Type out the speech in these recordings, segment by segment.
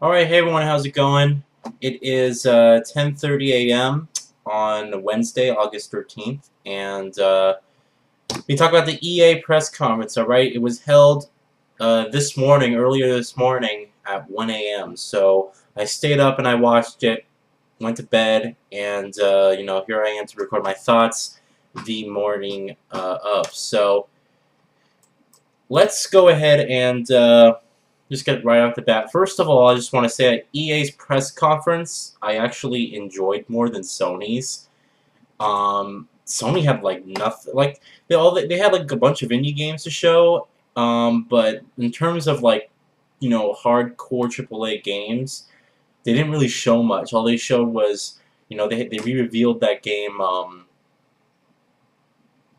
Alright, hey everyone, how's it going? It is 10:30 a.m. on Wednesday, August 13th, and we talk about the EA press conference, alright? It was held earlier this morning at 1 a.m. So I stayed up and I watched it, went to bed, and here I am to record my thoughts the morning of. So let's go ahead and just get right off the bat. First of all, I just want to say at EA's press conference, I actually enjoyed more than Sony's. Sony had like nothing. Like they had like a bunch of indie games to show. But in terms of like hardcore AAA games, they didn't really show much. All they showed was they re-revealed that game.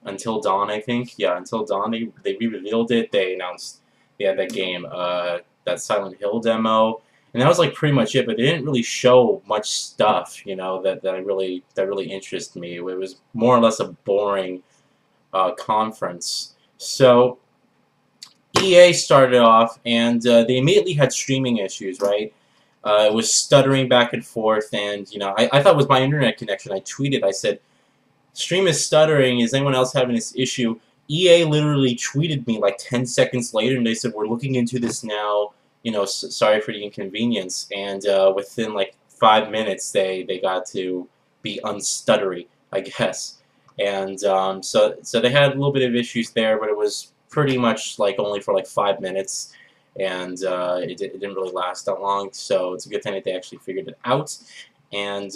Until Dawn, I think. Yeah, Until Dawn, they re-revealed it. They announced they had that game, that Silent Hill demo, and that was like pretty much it. But they didn't really show much stuff, that really interested me. It was more or less a boring conference. So EA started off, and they immediately had streaming issues, right? It was stuttering back and forth, and I thought it was my internet connection. I tweeted, I said, stream is stuttering. Is anyone else having this issue? EA literally tweeted me like 10 seconds later, and they said, we're looking into this now. Sorry for the inconvenience. And within like 5 minutes, they got to be unstuttery, I guess. And so they had a little bit of issues there, but it was pretty much like only for like 5 minutes. And it didn't really last that long, so it's a good thing that they actually figured it out. And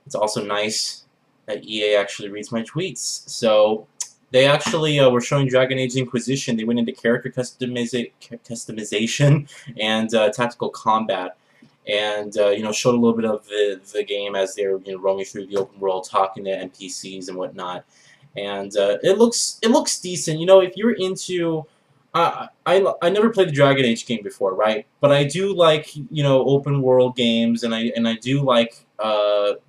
it's also nice that EA actually reads my tweets. So they actually were showing Dragon Age Inquisition. They went into character customization and tactical combat, and showed a little bit of the game as they're roaming through the open world, talking to NPCs and whatnot. And it looks decent. If you're into I never played the Dragon Age game before, right? But I do like open world games, and I do like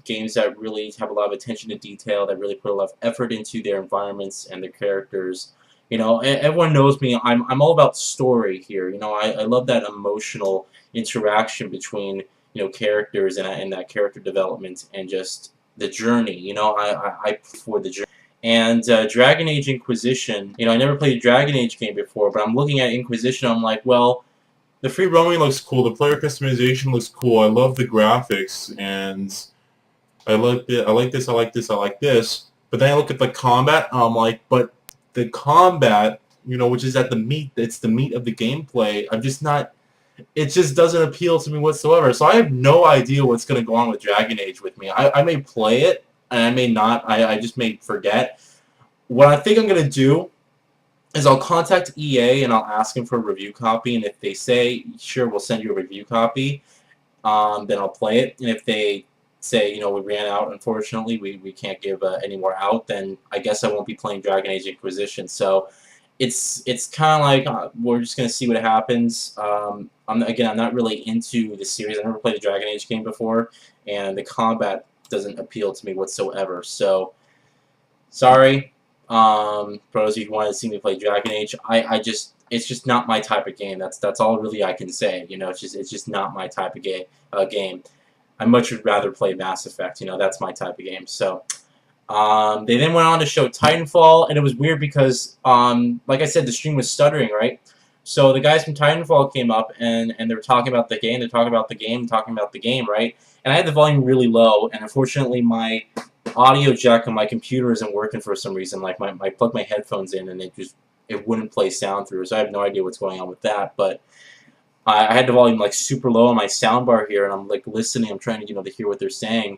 games that really have a lot of attention to detail, that really put a lot of effort into their environments and their characters. Everyone knows me. I'm all about story here. I love that emotional interaction between characters and that character development and just the journey. I for the journey. And Dragon Age Inquisition, I never played a Dragon Age game before, but I'm looking at Inquisition, I'm like, well, the free roaming looks cool, the player customization looks cool, I love the graphics, and I like it, I like this, I like this, I like this. But then I look at the combat, and I'm like, but the combat, which is at the meat, it's the meat of the gameplay, I'm just not, it just doesn't appeal to me whatsoever. So I have no idea what's going to go on with Dragon Age with me. I may play it, and I may not. I just may forget. What I think I'm going to do is I'll contact EA and I'll ask them for a review copy, and if they say, sure, we'll send you a review copy, then I'll play it. And if they say, we ran out, unfortunately, we can't give any more out, then I guess I won't be playing Dragon Age Inquisition. So it's kind of like we're just going to see what happens. I'm not really into the series. I never played a Dragon Age game before, and the combat doesn't appeal to me whatsoever. So, sorry, for those of you who wanted to see me play Dragon Age. It's just not my type of game. That's all really I can say. It's just not my type of game. I much would rather play Mass Effect. That's my type of game. So, they then went on to show Titanfall, and it was weird because, like I said, the stream was stuttering, right? So the guys from Titanfall came up, and they were talking about the game, talking about the game, right? And I had the volume really low, and unfortunately my audio jack on my computer isn't working for some reason. Like, I plugged my headphones in, and it wouldn't play sound through, so I have no idea what's going on with that, but I had the volume, like, super low on my soundbar here, and I'm, like, listening, I'm trying to, to hear what they're saying.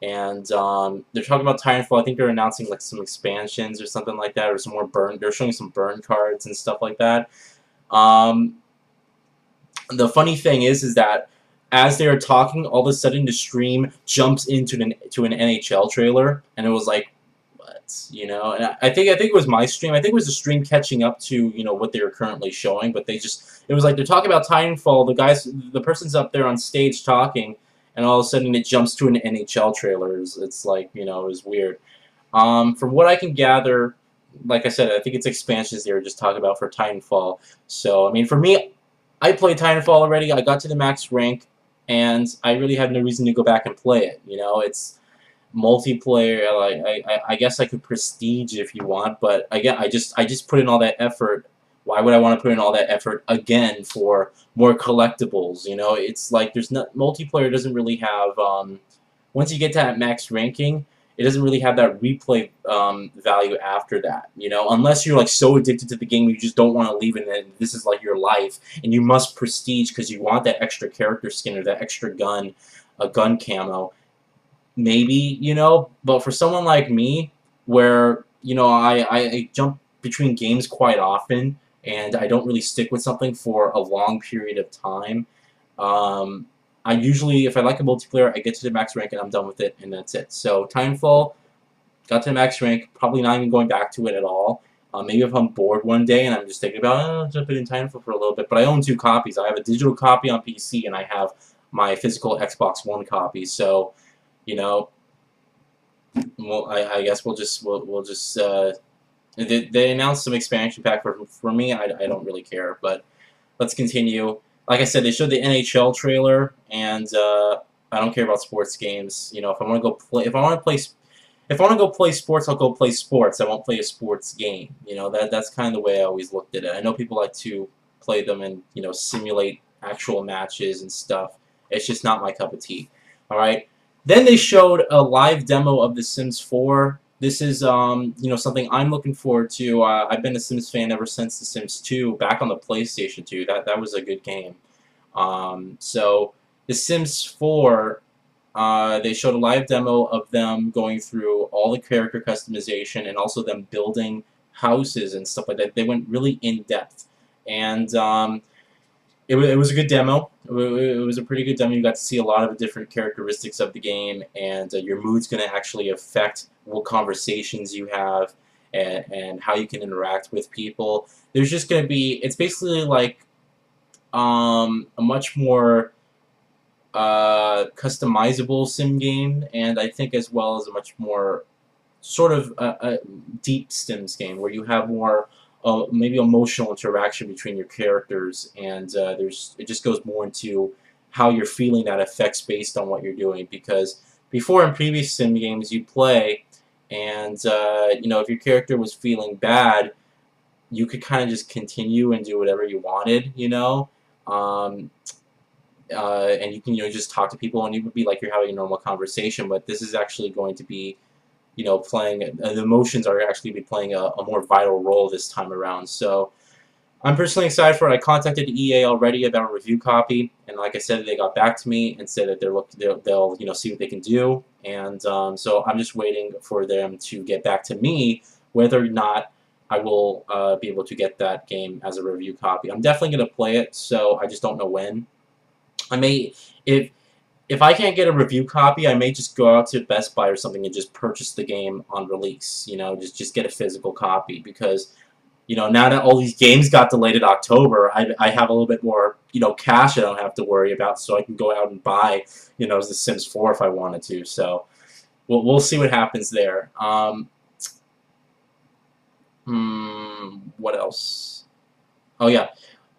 And they're talking about Titanfall. I think they're announcing like some expansions or something like that, or some more burn. They're showing some burn cards and stuff like that. The funny thing is that as they were talking, all of a sudden the stream jumps into an NHL trailer, and it was like, what? And I think it was my stream. I think it was the stream catching up to what they were currently showing, but it was like they're talking about Titanfall. The person's up there on stage talking, and all of a sudden it jumps to an NHL trailer. It's like, it was weird. From what I can gather, like I said, I think it's expansions they were just talking about for Titanfall. So, I mean, for me, I played Titanfall already. I got to the max rank, and I really have no reason to go back and play it. You know, it's multiplayer. Like I guess I could prestige if you want, but again, I just put in all that effort. Why would I want to put in all that effort again for more collectibles? You know, it's like there's not multiplayer doesn't really have once you get to that max ranking, it doesn't really have that replay value after that. You know, unless you're like so addicted to the game you just don't want to leave it, and this is like your life, and you must prestige because you want that extra character skin or that extra gun, a gun camo. Maybe, you know, but for someone like me, where, you know, I jump between games quite often, and I don't really stick with something for a long period of time, um, I usually, if I like a multiplayer, I get to the max rank and I'm done with it, and that's it. So, Timefall, got to the max rank, probably not even going back to it at all. Maybe if I'm bored one day and I'm just thinking about, oh, I'll jump in Timefall for a little bit, but I own two copies. I have a digital copy on PC, and I have my physical Xbox One copy, so, you know, well, I guess we'll just they announced some expansion pack for me. I don't really care, but let's continue. Like I said, they showed the NHL trailer, and I don't care about sports games. You know, if I want to go play, if I want to play, if I want to go play sports, I'll go play sports. I won't play a sports game. You know, that's kind of the way I always looked at it. I know people like to play them and, you know, simulate actual matches and stuff. It's just not my cup of tea. All right. Then they showed a live demo of The Sims 4. This is, you know, something I'm looking forward to. I've been a Sims fan ever since The Sims 2, back on the PlayStation 2. That was a good game. So, The Sims 4, they showed a live demo of them going through all the character customization and also them building houses and stuff like that. They went really in depth. And it was a good demo. It was a pretty good demo. You got to see a lot of the different characteristics of the game, and your mood's going to actually affect what conversations you have and how you can interact with people. There's just going to be, it's basically like a much more customizable sim game, and I think as well as a much more sort of a deep Sims game where you have more maybe emotional interaction between your characters, and it just goes more into how you're feeling that affects based on what you're doing. Because before in previous sim games you play, and you know, if your character was feeling bad, you could kind of just continue and do whatever you wanted, you know. Um, and you can, you know, just talk to people and you would be like you're having a normal conversation, but this is actually going to be, you know, playing, the emotions are actually be playing a more vital role this time around. So I'm personally excited for it. I contacted EA already about a review copy, and like I said, they got back to me and said that they'll you know, see what they can do, and so I'm just waiting for them to get back to me whether or not I will be able to get that game as a review copy. I'm definitely going to play it, so I just don't know when. I may, if I can't get a review copy, I may just go out to Best Buy or something and just purchase the game on release. You know, just get a physical copy, because, you know, now that all these games got delayed in October, I have a little bit more, you know, cash I don't have to worry about, so I can go out and buy, you know, The Sims 4 if I wanted to. So we'll see what happens there. What else? Oh yeah.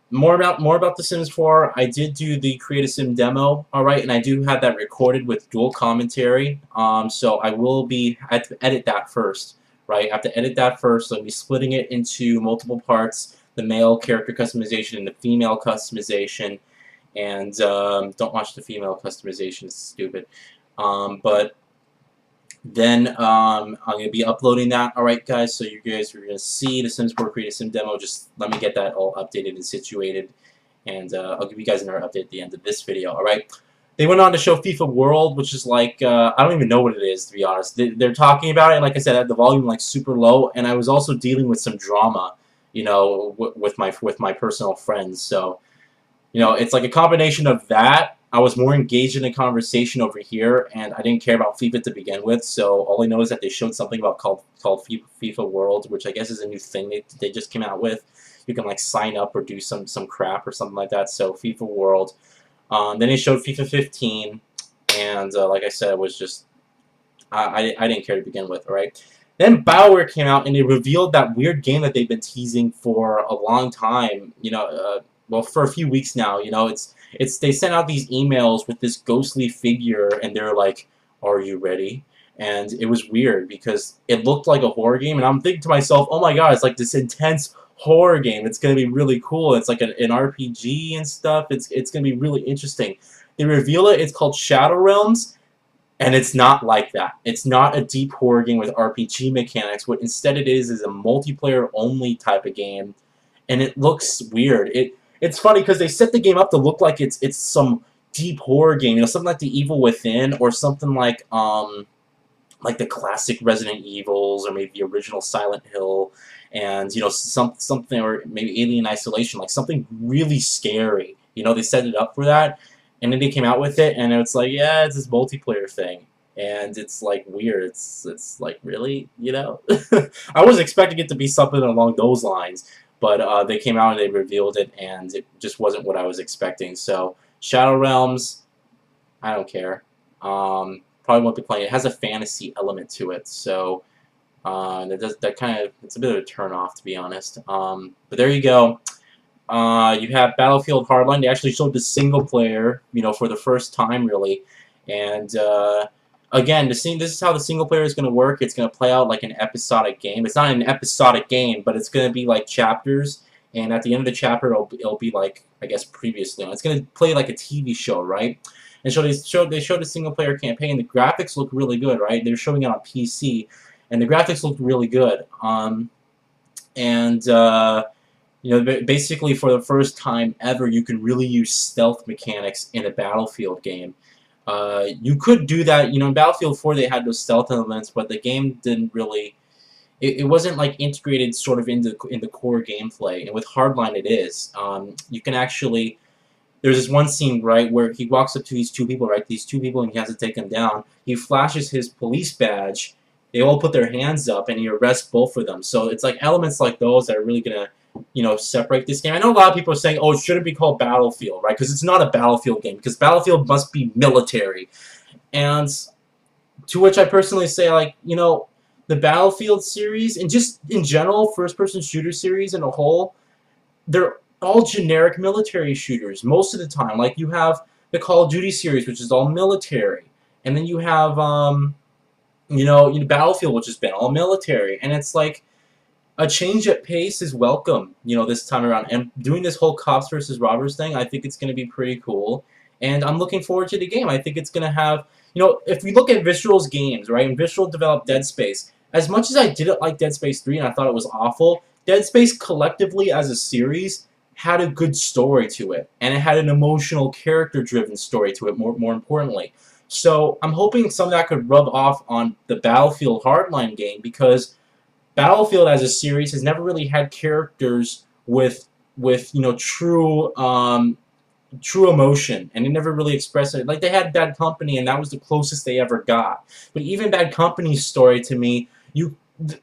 More about The Sims 4. I did do the Create a Sim demo, alright, and I do have that recorded with dual commentary. So I will be, I have to edit that first, right? I have to edit that first, so I'll be splitting it into multiple parts, the male character customization and the female customization. And don't watch the female customization, it's stupid. But then I'm going to be uploading that. Alright guys, so you guys are going to see the Sims 4 Create a Sim demo. Just let me get that all updated and situated, and I'll give you guys another update at the end of this video. Alright, they went on to show FIFA World, which is like, I don't even know what it is, to be honest. They're talking about it, like I said, I had the volume like super low, and I was also dealing with some drama, you know, with my personal friends. So, you know, it's like a combination of that. I was more engaged in the conversation over here, and I didn't care about FIFA to begin with, so all I know is that they showed something about called FIFA World, which I guess is a new thing they just came out with. You can like sign up or do some crap or something like that, so FIFA World. Then they showed FIFA 15, and like I said, it was just, I didn't care to begin with, alright? Then BioWare came out, and they revealed that weird game that they've been teasing for a long time, you know, well, for a few weeks now. You know, they sent out these emails with this ghostly figure, and they're like, "Are you ready?" And it was weird because it looked like a horror game, and I'm thinking to myself, "Oh my god, it's like this intense horror game. It's gonna be really cool. It's like an RPG and stuff. It's gonna be really interesting." They reveal it. It's called Shadow Realms, and it's not like that. It's not a deep horror game with RPG mechanics. What instead it is a multiplayer only type of game, and it looks weird. It's funny because they set the game up to look like it's some deep horror game, you know, something like The Evil Within or something like the classic Resident Evils or maybe the original Silent Hill, and you know something or maybe Alien Isolation, like something really scary. You know, they set it up for that, and then they came out with it, and it's like, yeah, it's this multiplayer thing, and it's like weird. It's like, really, you know. I was expecting it to be something along those lines, but they came out and they revealed it, and it just wasn't what I was expecting. So Shadow Realms, I don't care. Probably won't be playing. It has a fantasy element to it, so that kind of, it's a bit of a turn off, to be honest. But there you go. You have Battlefield Hardline. They actually showed the single player, you know, for the first time, really. And again, this is how the single player is going to work. It's going to play out like an episodic game. It's not an episodic game, but it's going to be like chapters. And at the end of the chapter, it'll be like, I guess, previously. It's going to play like a TV show, right? And so they showed the single player campaign. The graphics look really good, right? They're showing it on PC, and the graphics looked really good. You know, basically for the first time ever, you can really use stealth mechanics in a Battlefield game. You could do that, you know, in Battlefield 4 they had those stealth elements, but the game didn't really, it wasn't like integrated sort of into the core gameplay. And with Hardline it is. You can actually, there's this one scene, right, where he walks up to these two people, right, and he has to take them down. He flashes his police badge, they all put their hands up, and he arrests both of them. So it's like elements like those that are really going to, you know, separate this game. I know a lot of people are saying, oh, it shouldn't be called Battlefield, right, because it's not a Battlefield game, because Battlefield must be military. And to which I personally say, like, you know, the Battlefield series, and just in general, first-person shooter series in a whole, they're all generic military shooters most of the time. Like, you have the Call of Duty series, which is all military, and then you have you know, Battlefield, which has been all military, and it's like a change at pace is welcome, you know, this time around. And doing this whole cops versus robbers thing, I think it's going to be pretty cool, and I'm looking forward to the game. I think it's going to have, you know, if we look at Visceral's games, right, and Visceral developed Dead Space. As much as I didn't like Dead Space 3 and I thought it was awful, Dead Space collectively as a series had a good story to it, and it had an emotional, character-driven story to it, more importantly. So I'm hoping some of that could rub off on the Battlefield Hardline game, because Battlefield as a series has never really had characters with you know, true emotion, and they never really expressed it. Like, they had Bad Company, and that was the closest they ever got. But even Bad Company's story, to me,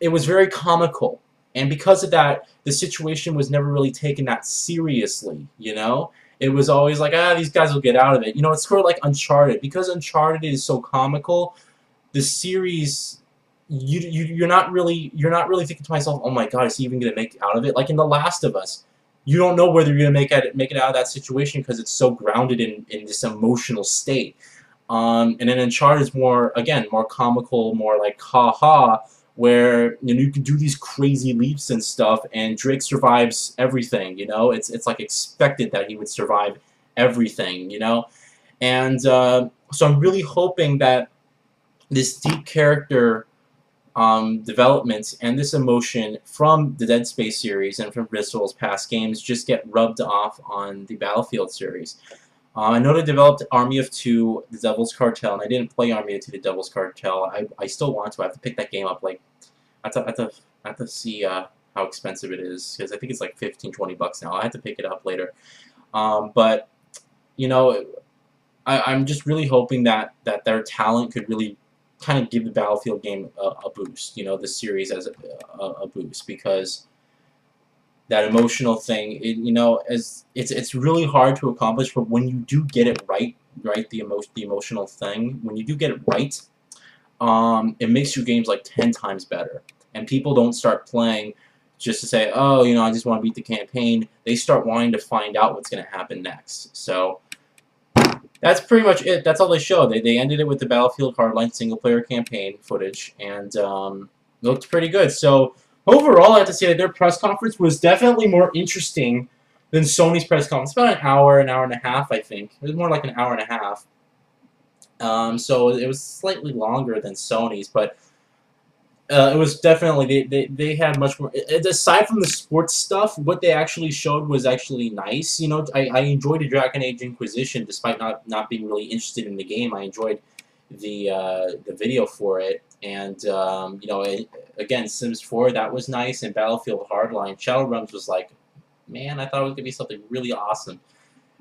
it was very comical. And because of that, the situation was never really taken that seriously, you know? It was always like, these guys will get out of it. You know, it's sort of like Uncharted. Because Uncharted is so comical, the series, you're not really thinking to myself, oh my god, is he even going to make it out of it? Like in The Last of Us, you don't know whether you're going to make it out of that situation because it's so grounded in this emotional state. And then Uncharted is more, again, more comical, more like ha-ha, where, you know, you can do these crazy leaps and stuff, and Drake survives everything, you know? It's like expected that he would survive everything, you know? And so I'm really hoping that this deep character development and this emotion from the Dead Space series and from Visceral's past games just get rubbed off on the Battlefield series. I know they developed Army of Two, The Devil's Cartel, and I didn't play Army of Two, The Devil's Cartel. I still want to. I have to pick that game up. Like, I have to see how expensive it is, because I think it's like $15-20 now. I have to pick it up later. But you know, I'm just really hoping that their talent could really kind of give the Battlefield game a boost. You know, the series as a boost, because that emotional thing, you know, it's really hard to accomplish, but when you do get it right, the emotional thing, when you do get it right, it makes your games like 10 times better, and people don't start playing just to say, oh, I just want to beat the campaign. They start wanting to find out what's going to happen next. So that's pretty much it. That's all they showed. They ended it with the Battlefield Hardline single-player campaign footage, and looked pretty good. So overall, I have to say that their press conference was definitely more interesting than Sony's press conference. About an hour and a half, I think. It was more like an hour and a half. So it was slightly longer than Sony's, but it was definitely, they had much more, aside from the sports stuff, what they actually showed was actually nice. I enjoyed the Dragon Age Inquisition, despite not being really interested in the game. I enjoyed the video for it, and again, Sims 4, that was nice, and Battlefield Hardline. Shadowruns was like, man, I thought it was gonna be something really awesome.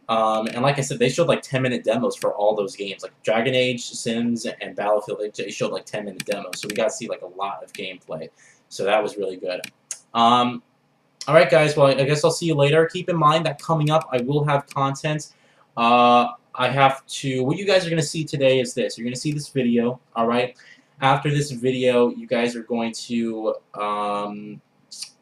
And like I said, they showed like 10-minute demos for all those games. Like Dragon Age, Sims, and Battlefield, they showed like 10-minute demos. So we got to see like a lot of gameplay. So that was really good. Alright guys, well I guess I'll see you later. Keep in mind that coming up I will have content. I have to, what you guys are going to see today is this. You're going to see this video, alright? After this video, you guys are going to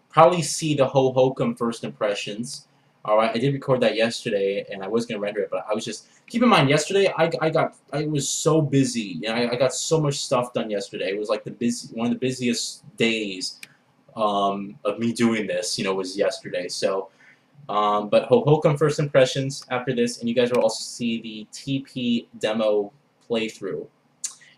probably see the Ho Hokum first impressions. Alright, I did record that yesterday, and I was going to render it, but I was just... Keep in mind, yesterday, I was so busy. I got so much stuff done yesterday. It was like one of the busiest days of me doing this, was yesterday. So, but Ho Hokum first impressions after this, and you guys will also see the TP demo playthrough.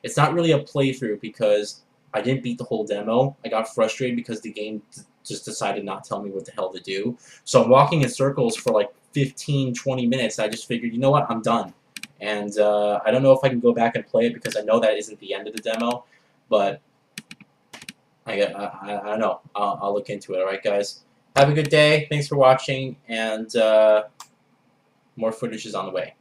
It's not really a playthrough because I didn't beat the whole demo. I got frustrated because the game just decided not to tell me what the hell to do. So I'm walking in circles for like 15, 20 minutes. I just figured, you know what, I'm done. And I don't know if I can go back and play it because I know that isn't the end of the demo. But I don't know. I'll look into it. Alright, guys? Have a good day. Thanks for watching. And more footage is on the way.